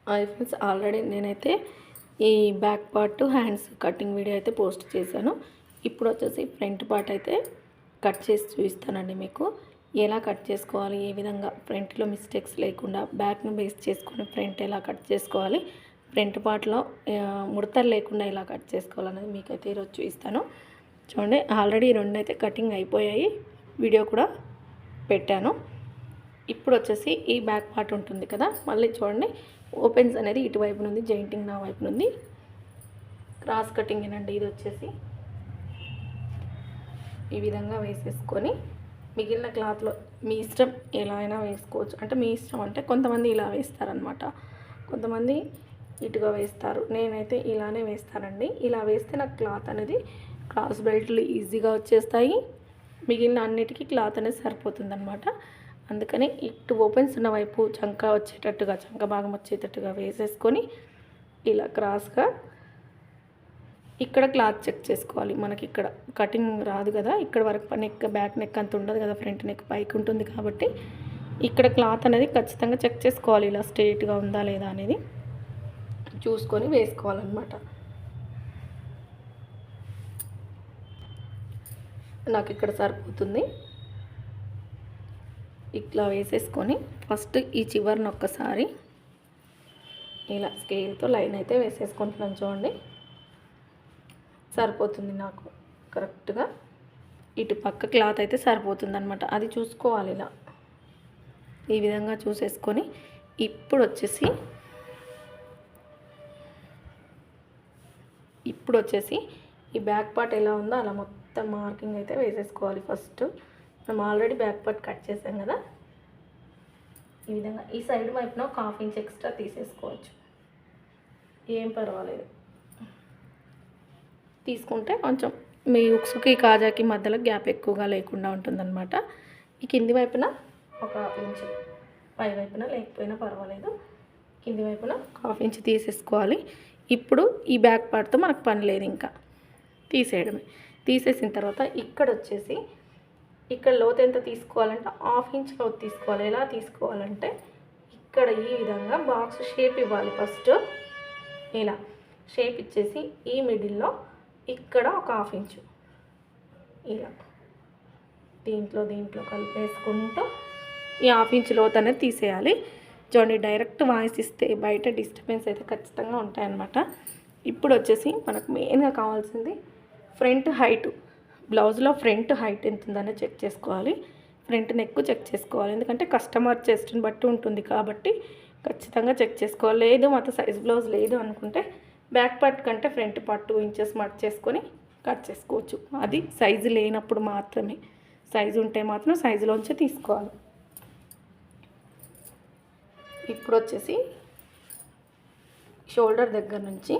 Friends, already నేనైతే ఈ back part hands cutting video అయితే పోస్ట్ చేశాను. ఇప్పుడు వచ్చేసి ఫ్రంట్ పార్ట్ అయితే కట్ చేసి చూపిస్తానండి మీకు. ఎలా కట్ చేసుకోవాలి, ఏ విధంగా ఫ్రంట్లో మిస్టేక్స్ లేకుండా బ్యాక్ను బేస్ చేసుకొని ఫ్రంట్ ఎలా కట్ చేసుకోవాలి, ఫ్రంట్ పార్ట్లో ముడతలు లేకుండా ఎలా కట్ చేసుకోవాలనేది మీకైతే ఈరోజు చూపిస్తాను. చూడండి, ఆల్రెడీ రెండు అయితే కటింగ్ అయిపోయాయి, వీడియో కూడా పెట్టాను. ఇప్పుడు వచ్చేసి ఈ బ్యాక్ పార్ట్ ఉంటుంది కదా, మళ్ళీ చూడండి ఓపెన్స్ అనేది ఇటువైపు నుండి, జాయింటింగ్ నా వైపు నుండి క్రాస్ కటింగ్ ఏనండి. ఇది వచ్చేసి ఈ విధంగా వేసేసుకొని మిగిలిన క్లాత్లో మీ ఇష్టం ఎలా అయినా వేసుకోవచ్చు. అంటే మీ ఇష్టం అంటే కొంతమంది ఇలా వేస్తారనమాట, కొంతమంది ఇటుగా వేస్తారు. నేనైతే ఇలానే వేస్తానండి. ఇలా వేస్తే నాకు క్లాత్ అనేది క్రాస్ బెల్ట్లు ఈజీగా వచ్చేస్తాయి, మిగిలిన అన్నిటికీ క్లాత్ అనేది సరిపోతుంది అనమాట. అందుకని ఇటు ఓపెన్స్ ఉన్న వైపు చంక వచ్చేటట్టుగా, చంక భాగం వచ్చేటట్టుగా వేసేసుకొని ఇలా క్రాస్గా ఇక్కడ క్లాత్ చెక్ చేసుకోవాలి. మనకి ఇక్కడ కటింగ్ రాదు కదా, ఇక్కడ వరకు నెక్, బ్యాక్ నెక్ అంత ఉండదు కదా, ఫ్రంట్ నెక్ పైకి ఉంటుంది కాబట్టి ఇక్కడ క్లాత్ అనేది ఖచ్చితంగా చెక్ చేసుకోవాలి. ఇలా స్ట్రైట్గా ఉందా లేదా అనేది చూసుకొని వేసుకోవాలన్నమాట. నాకు ఇక్కడ సరిపోతుంది. ఇట్లా వేసేసుకొని ఫస్ట్ ఈ చివరిని ఒక్కసారి ఇలా స్కేల్తో లైన్ అయితే వేసేసుకుంటున్నాను. చూడండి, సరిపోతుంది నాకు కరెక్ట్గా. ఇటు పక్క క్లాత్ అయితే సరిపోతుంది అనమాట, అది చూసుకోవాలి. ఇలా ఈ విధంగా చూసేసుకొని ఇప్పుడు వచ్చేసి ఈ బ్యాక్ పార్ట్ ఎలా ఉందో అలా మొత్తం మార్కింగ్ అయితే వేసేసుకోవాలి. ఫస్ట్ మనం ఆల్రెడీ బ్యాక్ పార్ట్ కట్ చేసాం కదా, ఈ విధంగా ఈ సైడ్ వైపున ఒక 1/2 ఇంచ్ ఎక్స్ట్రా తీసేసుకోవచ్చు, ఏం పర్వాలేదు. తీసుకుంటే కొంచెం మీ ఉక్సుకి కాజాకి మధ్యలో గ్యాప్ ఎక్కువగా లేకుండా ఉంటుందన్నమాట. ఈ కింది వైపున ఒక 1/2 ఇంచ్, పై వైపున లేకపోయినా పర్వాలేదు, కింది వైపున ఒక 1/2 ఇంచ్ తీసేసుకోవాలి. ఇప్పుడు ఈ బ్యాక్ పార్ట్తో మనకు పని లేదు, ఇంకా తీసేయడమే. తీసేసిన తర్వాత ఇక్కడ వచ్చేసి ఇక్కడ లోతు ఎంత తీసుకోవాలంటే 1/2 ఇంచ్ లోతు తీసుకోవాలి. ఎలా తీసుకోవాలంటే ఇక్కడ ఈ విధంగా బాక్స్ షేప్ ఇవ్వాలి. ఫస్ట్ ఇలా షేప్ ఇచ్చేసి ఈ మిడిల్లో ఇక్కడ ఒక 1/2 ఇంచు ఇలా దీంట్లో కలిపేసుకుంటూ ఈ 1/2 ఇంచ్ లోతు అనేది తీసేయాలి. చూడండి, డైరెక్ట్ వాయిస్ ఇస్తే బయట డిస్టర్బెన్స్ అయితే ఖచ్చితంగా ఉంటాయన్నమాట. ఇప్పుడు వచ్చేసి మనకు మెయిన్గా కావాల్సింది ఫ్రంట్ హైట్. బ్లౌజ్లో ఫ్రంట్ హైట్ ఎంత ఉందనే చెక్ చేసుకోవాలి, ఫ్రంట్ నెక్ చెక్ చేసుకోవాలి. ఎందుకంటే కస్టమర్ చెస్ట్ని బట్టి ఉంటుంది కాబట్టి ఖచ్చితంగా చెక్ చేసుకోవాలి. లేదు మాతో సైజ్ బ్లౌజ్ లేదు అనుకుంటే బ్యాక్ పార్ట్ కంటే ఫ్రంట్ పార్ట్ 2 ఇంచెస్ మార్క్ చేసుకొని కట్ చేసుకోవచ్చు. అది సైజు లేనప్పుడు మాత్రమే, సైజు ఉంటే మాత్రం సైజులోంచే తీసుకోవాలి. ఇప్పుడు వచ్చేసి షోల్డర్ దగ్గర నుంచి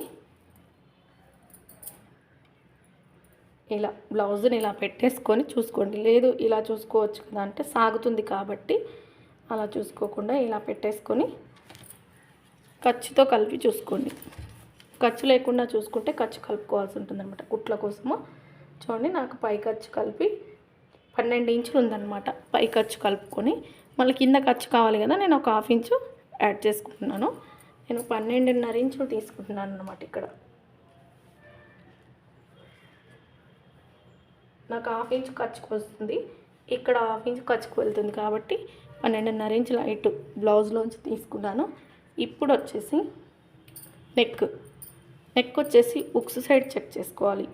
ఇలా బ్లౌజ్ని ఇలా పెట్టేసుకొని చూసుకోండి. లేదు ఇలా చూసుకోవచ్చు కదా అంటే సాగుతుంది కాబట్టి అలా చూసుకోకుండా ఇలా పెట్టేసుకొని ఖర్చుతో కలిపి చూసుకోండి. ఖర్చు లేకుండా చూసుకుంటే ఖర్చు కలుపుకోవాల్సి ఉంటుంది అనమాట కుట్ల కోసము. చూడండి, నాకు పై ఖర్చు కలిపి 12 ఇంచులు ఉందన్నమాట. పై ఖర్చు కలుపుకొని మళ్ళీ కింద ఖర్చు కావాలి కదా, నేను ఒక 1/2 ఇంచు యాడ్ చేసుకుంటున్నాను. నేను 12.5 ఇంచులు తీసుకుంటున్నాను అన్నమాట. ఇక్కడ నాకు 1/2 ఇంచు ఖర్చుకు వస్తుంది, ఇక్కడ 1/2 ఇంచు ఖర్చుకు వెళ్తుంది కాబట్టి 12.5 ఇంచుల హైట్ బ్లౌజ్లోంచి తీసుకున్నాను. ఇప్పుడు వచ్చేసి నెక్ వచ్చేసి ఉక్స్ సైడ్ చెక్ చేసుకోవాలి.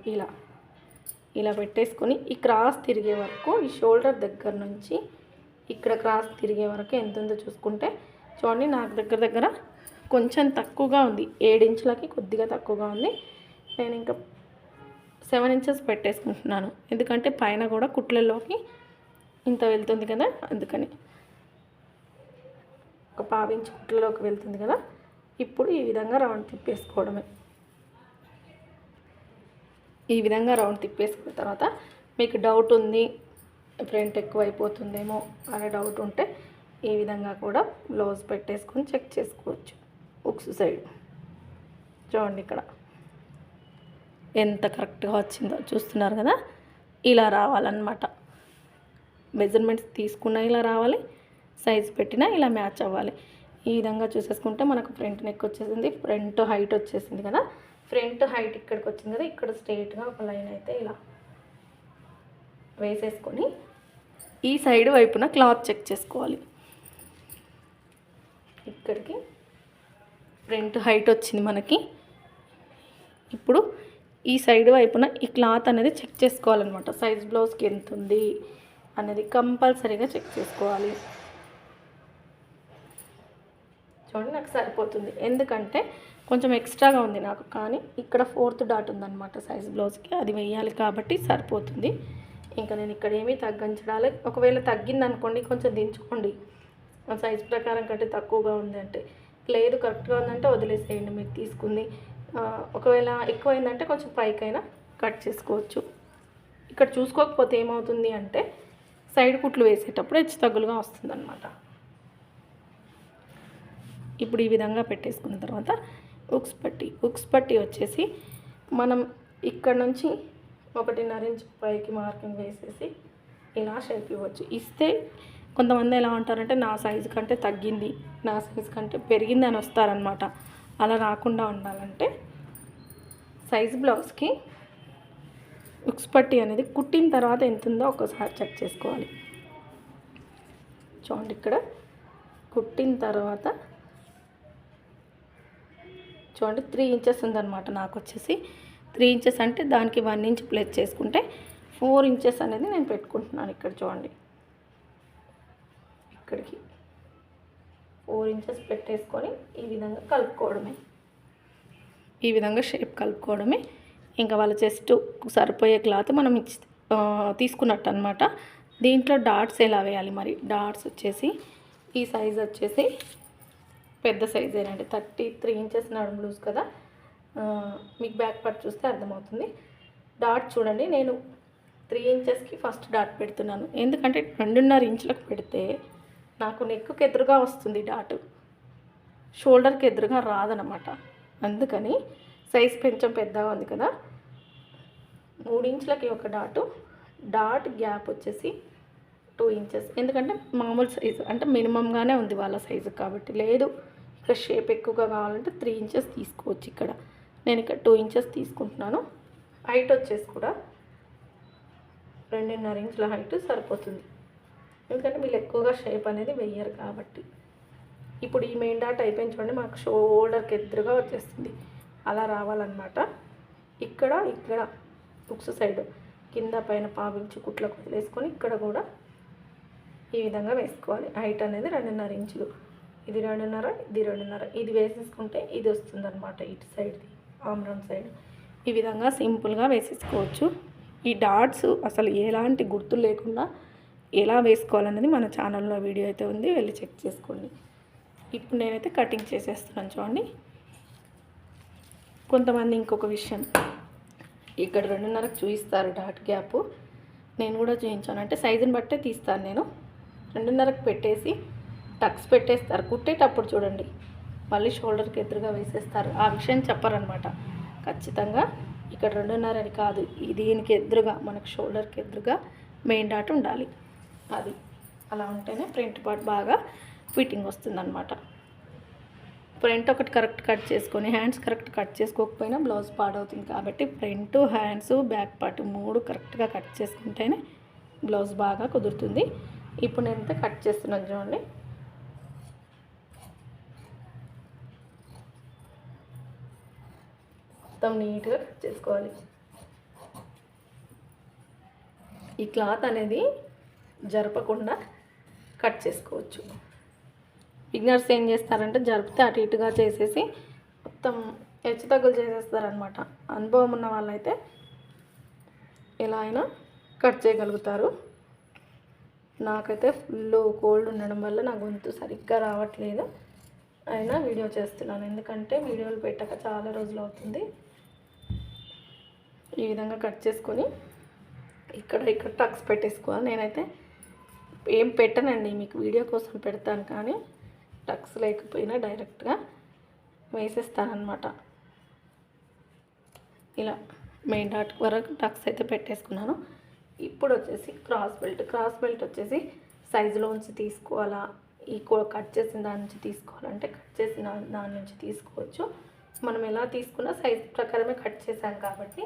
ఇలా పెట్టేసుకొని ఈ క్రాస్ తిరిగే వరకు, ఈ షోల్డర్ దగ్గర నుంచి ఇక్కడ క్రాస్ తిరిగే వరకు ఎంత ఉందో చూసుకుంటే చూడండి, నాకు దగ్గర కొంచెం తక్కువగా ఉంది, 7 ఇంచులకి కొద్దిగా తక్కువగా ఉంది. నేను ఇంకా 7 ఇంచెస్ పెట్టేసుకుంటున్నాను, ఎందుకంటే పైన కూడా కుట్లలోకి ఇంత వెళ్తుంది కదా, అందుకని ఒక 1/2 ఇంచ్ కుట్లలోకి వెళ్తుంది కదా. ఇప్పుడు ఈ విధంగా రౌండ్ తిప్పేసుకోవడమే. ఈ విధంగా రౌండ్ తిప్పేసుకున్న తర్వాత మీకు డౌట్ ఉంది, ఫ్రంట్ ఎక్కువ అయిపోతుందేమో అనే డౌట్ ఉంటే ఈ విధంగా కూడా బ్లౌజ్ పెట్టేసుకొని చెక్ చేసుకోవచ్చు. ఉక్స్ సైడ్ చూడండి, ఇక్కడ ఎంత కరెక్ట్గా వచ్చిందో చూస్తున్నారు కదా. ఇలా రావాలన్నమాట. మెజర్మెంట్స్ తీసుకున్నా ఇలా రావాలి, సైజ్ పెట్టినా ఇలా మ్యాచ్ అవ్వాలి. ఈ విధంగా చూసేసుకుంటే మనకు ఫ్రంట్ నెక్ వచ్చేసింది, ఫ్రంట్ హైట్ వచ్చేసింది కదా. ఫ్రంట్ హైట్ ఇక్కడికి వచ్చింది కదా, ఇక్కడ స్ట్రైట్గా ఒక లైన్ అయితే ఇలా వేసేసుకొని ఈ సైడ్ వైపున క్లాత్ చెక్ చేసుకోవాలి. ఇక్కడికి ఫ్రంట్ హైట్ వచ్చింది మనకి. ఇప్పుడు ఈ సైడ్ వైపున ఈ క్లాత్ అనేది చెక్ చేసుకోవాలన్నమాట. సైజ్ బ్లౌజ్కి ఎంత ఉంది అనేది కంపల్సరీగా చెక్ చేసుకోవాలి. చూడండి నాకు సరిపోతుంది, ఎందుకంటే కొంచెం ఎక్స్ట్రాగా ఉంది నాకు, కానీ ఇక్కడ 4th డాట్ ఉందన్నమాట సైజ్ బ్లౌజ్కి, అది వేయాలి కాబట్టి సరిపోతుంది. ఇంకా నేను ఇక్కడ ఏమీ తగ్గించడాలి. ఒకవేళ తగ్గింది అనుకోండి కొంచెం దించుకోండి, సైజ్ ప్రకారం కంటే తక్కువగా ఉంది అంటే. లేదు కరెక్ట్గా ఉందంటే వదిలేసేయండి మీరు తీసుకుంది. ఒకవేళ ఎక్కువైందంటే కొంచెం పైకైనా కట్ చేసుకోవచ్చు. ఇక్కడ చూసుకోకపోతే ఏమవుతుంది అంటే సైడ్ కుట్లు వేసేటప్పుడు హెచ్చు తగ్గులుగా వస్తుందన్నమాట. ఇప్పుడు ఈ విధంగా పెట్టేసుకున్న తర్వాత ఉక్స్ పట్టి వచ్చేసి మనం ఇక్కడ నుంచి 1.5 ఇంచ్ పైకి మార్కింగ్ వేసేసి ఇలా షేప్ ఇవ్వచ్చు. ఇస్తే కొంతమంది ఎలా ఉంటారంటే నా సైజు కంటే తగ్గింది, నా సైజు కంటే పెరిగింది అని వస్తారనమాట. అలా రాకుండా ఉండాలంటే సైజ్ బ్లౌజ్కి ఉక్స్ పట్టి అనేది కుట్టిన తర్వాత ఎంత ఉందో ఒకసారి చెక్ చేసుకోవాలి. చూడండి ఇక్కడ కుట్టిన తర్వాత చూడండి 3 ఇంచెస్ ఉందన్నమాట. నాకు వచ్చేసి 3 ఇంచెస్ అంటే దానికి 1 ఇంచ్ ప్లేస్ చేసుకుంటే 4 ఇంచెస్ అనేది నేను పెట్టుకుంటున్నాను. ఇక్కడ చూడండి ఇక్కడికి 4 ఇంచెస్ పెట్టేసుకొని ఈ విధంగా కలుపుకోవడమే, ఈ విధంగా షేప్ కలుపుకోవడమే. ఇంకా వాళ్ళ చెస్ట్ సరిపోయే క్లాత్ మనం తీసుకున్నట్టు అనమాట. దీంట్లో డాట్స్ ఎలా వేయాలి మరి? డాట్స్ వచ్చేసి ఈ సైజ్ వచ్చేసి పెద్ద సైజ్ ఏనండి, 33 ఇంచెస్ నడుము లూజ్ కదా. మీకు బ్యాక్ పార్ట్ చూస్తే అర్థమవుతుంది. డాట్ చూడండి, నేను 3 ఇంచెస్కి ఫస్ట్ డాట్ పెడుతున్నాను, ఎందుకంటే 2.5 ఇంచులకు పెడితే నాకు నెక్కు ఎదురుగా వస్తుంది డాట్, షోల్డర్కి ఎదురుగా రాదనమాట. అందుకని సైజ్ కొంచెం పెద్దగా ఉంది కదా, 3 ఇంచులకి ఒక డాట్ గ్యాప్ వచ్చేసి 2 ఇంచెస్. ఎందుకంటే మామూలు సైజు అంటే మినిమంగానే ఉంది వాళ్ళ సైజు కాబట్టి. లేదు ఇక్కడ షేప్ ఎక్కువగా కావాలంటే 3 ఇంచెస్ తీసుకోవచ్చు. ఇక్కడ నేను ఇక్కడ 2 ఇంచెస్ తీసుకుంటున్నాను. హైట్ వచ్చేసి కూడా 2.5 ఇంచుల హైట్ సరిపోతుంది, ఎందుకంటే వీళ్ళు ఎక్కువగా షేప్ అనేది వెయ్యరు కాబట్టి. ఇప్పుడు ఈ మెయిన్ డాట్ అయిపోయింది చూడండి, మాకు షోల్డర్కి ఎదురుగా వచ్చేస్తుంది. అలా రావాలన్నమాట. ఇక్కడ ఉక్స్ సైడ్ కింద పైన పావించి కుట్లకు వదిలేసుకొని ఇక్కడ కూడా ఈ విధంగా వేసుకోవాలి. హైట్ అనేది 2.5 ఇంచులు, ఇది 2.5, ఇది 2.5, ఇది వేసేసుకుంటే ఇది వస్తుందన్నమాట. ఇటు సైడ్ది ఆమ్రౌండ్ సైడ్ ఈ విధంగా సింపుల్గా వేసేసుకోవచ్చు. ఈ డాట్స్ అసలు ఎలాంటి గుర్తులు లేకుండా ఎలా వేసుకోవాలనేది మన ఛానల్లో వీడియో అయితే ఉంది, వెళ్ళి చెక్ చేసుకోండి. ఇప్పుడు నేనైతే కటింగ్ చేసేస్తున్నాను చూడండి. కొంతమంది ఇంకొక విషయం, ఇక్కడ 2.5కి చూపిస్తారు డాట్ గ్యాప్, నేను కూడా చూపించాను. అంటే సైజుని బట్టే తీస్తాను నేను. 2.5కి పెట్టేసి టక్స్ పెట్టేస్తారు, కుట్టేటప్పుడు చూడండి మళ్ళీ షోల్డర్కి ఎదురుగా వేసేస్తారు. ఆ విషయం చెప్పరనమాట. ఖచ్చితంగా ఇక్కడ 2.5 అని కాదు, దీనికి ఎదురుగా మనకు షోల్డర్కి ఎదురుగా మెయిన్ డాట్ ఉండాలి. అది అలా ఉంటేనే ఫ్రంట్ పార్ట్ బాగా ఫిట్టింగ్ వస్తుందన్నమాట. ఫ్రంట్ ఒకటి కరెక్ట్ కట్ చేసుకొని హ్యాండ్స్ కరెక్ట్ కట్ చేసుకోకపోయినా బ్లౌజ్ పాడవుతుంది కాబట్టి ఫ్రంట్, హ్యాండ్స్, బ్యాక్ పార్ట్ 3 కరెక్ట్గా కట్ చేసుకుంటేనే బ్లౌజ్ బాగా కుదురుతుంది. ఇప్పుడు నేనైతే కట్ చేస్తున్నాను చూడండి. మొత్తం నీట్గా కట్ చేసుకోవాలి. ఈ క్లాత్ అనేది జరపకుండా కట్ చేసుకోవచ్చు. బిగినర్స్ ఏం చేస్తారంటే జరిపితే అటు ఇటుగా చేసేసి మొత్తం హెచ్చు తగ్గులు చేసేస్తారనమాట. అనుభవం ఉన్న వాళ్ళైతే ఎలా అయినా కట్ చేయగలుగుతారు. నాకైతే ఫుల్ కోల్డ్ ఉండడం వల్ల నా గొంతు సరిగ్గా రావట్లేదు, అయినా వీడియో చేస్తున్నాను, ఎందుకంటే వీడియోలు పెట్టక చాలా రోజులు అవుతుంది. ఈ విధంగా కట్ చేసుకొని ఇక్కడ టక్స్ పెట్టేసుకోవాలి. నేనైతే ఏం పెట్టనండి, మీకు వీడియో కోసం పెడతాను, కానీ టక్స్ లేకపోయినా డైరెక్ట్గా వేసేస్తానన్నమాట. ఇలా మెయిన్ డాట్ వరకు టక్స్ అయితే పెట్టేసుకున్నాను. ఇప్పుడు వచ్చేసి క్రాస్ బెల్ట్ వచ్చేసి సైజులోంచి తీసుకోవాలా ఈ కట్ చేసిన దాని నుంచి తీసుకోవాలంటే కట్ చేసిన దాని నుంచి తీసుకోవచ్చు. మనం ఎలా తీసుకున్నా సైజ్ ప్రకారమే కట్ చేశాం కాబట్టి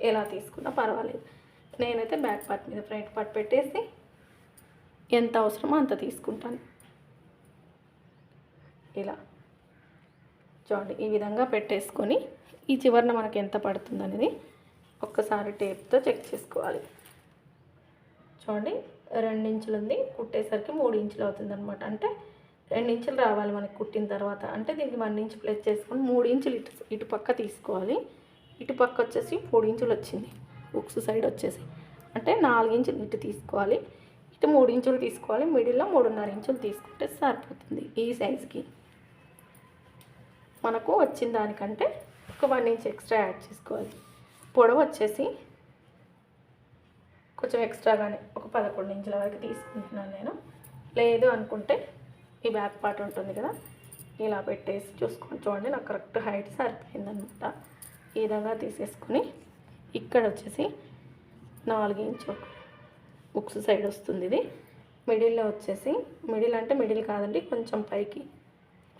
ఎలా తీసుకున్నా పర్వాలేదు. నేనైతే బ్యాక్ పార్ట్ మీద ఫ్రంట్ పార్ట్ పెట్టేసి ఎంత అవసరమో అంత తీసుకుంటాను. ఇలా చూడండి, ఈ విధంగా పెట్టేసుకొని ఈ చివరన మనకి ఎంత పడుతుంది అనేది ఒక్కసారి టేప్తో చెక్ చేసుకోవాలి. చూడండి 2 ఇంచులు ఉంది, కుట్టేసరికి 3 ఇంచులు అవుతుంది అనమాట. అంటే 2 ఇంచులు రావాలి మనకి కుట్టిన తర్వాత. అంటే దీనికి 1 ఇంచ్ ప్లస్ చేసుకొని 3 ఇంచులు ఇటు పక్క తీసుకోవాలి. ఇటు పక్క వచ్చేసి 3 ఇంచులు వచ్చింది, ఉక్స్ సైడ్ వచ్చేసి. అంటే 4 ఇంచులు ఇటు తీసుకోవాలి, ఇటు 3 ఇంచులు తీసుకోవాలి, మిడిల్లో 3.5 ఇంచులు తీసుకుంటే సరిపోతుంది. ఈ సైజుకి మనకు వచ్చిన దానికంటే ఒక 1 ఇంచ్ ఎక్స్ట్రా యాడ్ చేసుకోవాలి. పొడవు వచ్చేసి కొంచెం ఎక్స్ట్రాగానే ఒక 11 ఇంచుల వరకు తీసుకుంటున్నాను నేను. లేదు అనుకుంటే ఈ బ్యాక్ పార్ట్ ఉంటుంది కదా, ఇలా పెట్టేసి చూసుకొని చూడండి, నాకు కరెక్ట్ హైట్ సరిపోయిందనమాట. ఈ విధంగా తీసేసుకొని ఇక్కడ వచ్చేసి 4 ఇంచు ఉక్స్ సైడ్ వస్తుంది. ఇది మిడిల్లో వచ్చేసి, మిడిల్ అంటే మిడిల్ కాదండి, కొంచెం పైకి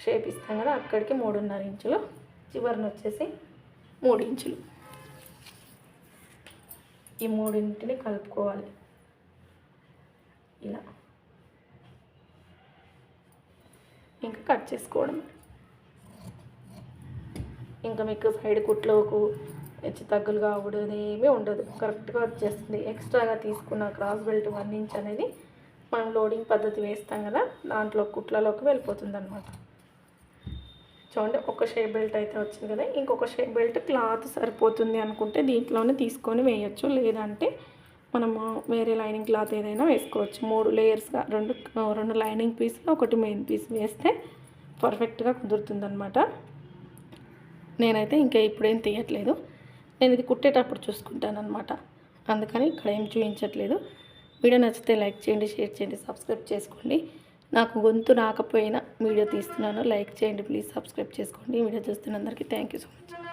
షేప్ ఇస్తాం కదా, అక్కడికి 3.5 ఇంచులు, చివరిన వచ్చేసి 3 ఇంచులు. ఈ మూడింటిని కలుపుకోవాలి ఇలా. ఇంకా కట్ చేసుకోవడం. ఇంకా మీకు సైడ్ కుట్లోకు హెచ్చు తగ్గులుగా అవ్వడం ఏమీ ఉండదు, కరెక్ట్గా వచ్చేస్తుంది. ఎక్స్ట్రాగా తీసుకున్న క్రాస్ బెల్ట్ 1 ఇంచ్ అనేది మనం లోడింగ్ పద్ధతి వేస్తాం కదా, దాంట్లో కుట్లలోకి వెళ్ళిపోతుంది అనమాట. చూడండి, ఒక షేప్ బెల్ట్ అయితే వచ్చింది కదా, ఇంకొక షేప్ బెల్ట్ క్లాత్ సరిపోతుంది అనుకుంటే దీంట్లోనే తీసుకొని వేయచ్చు. లేదంటే మనము వేరే లైనింగ్ క్లాత్ ఏదైనా వేసుకోవచ్చు. 3 లేయర్స్గా 2 లైనింగ్ పీస్లో 1 మెయిన్ పీస్ వేస్తే పర్ఫెక్ట్గా కుదురుతుందనమాట. నేనైతే ఇంకా ఇప్పుడేం తీయట్లేదు, నేను ఇది కుట్టేటప్పుడు చూసుకుంటాను అనమాట, అందుకని ఇక్కడ ఏం చూపించట్లేదు. వీడియో నచ్చితే లైక్ చేయండి, షేర్ చేయండి, సబ్స్క్రైబ్ చేసుకోండి. నాకు గొంతు రాకపోయినా వీడియో తీస్తున్నాను, లైక్ చేయండి ప్లీజ్, సబ్స్క్రైబ్ చేసుకోండి. వీడియో చూస్తున్న అందరికీ థ్యాంక్ యూ సో మచ్.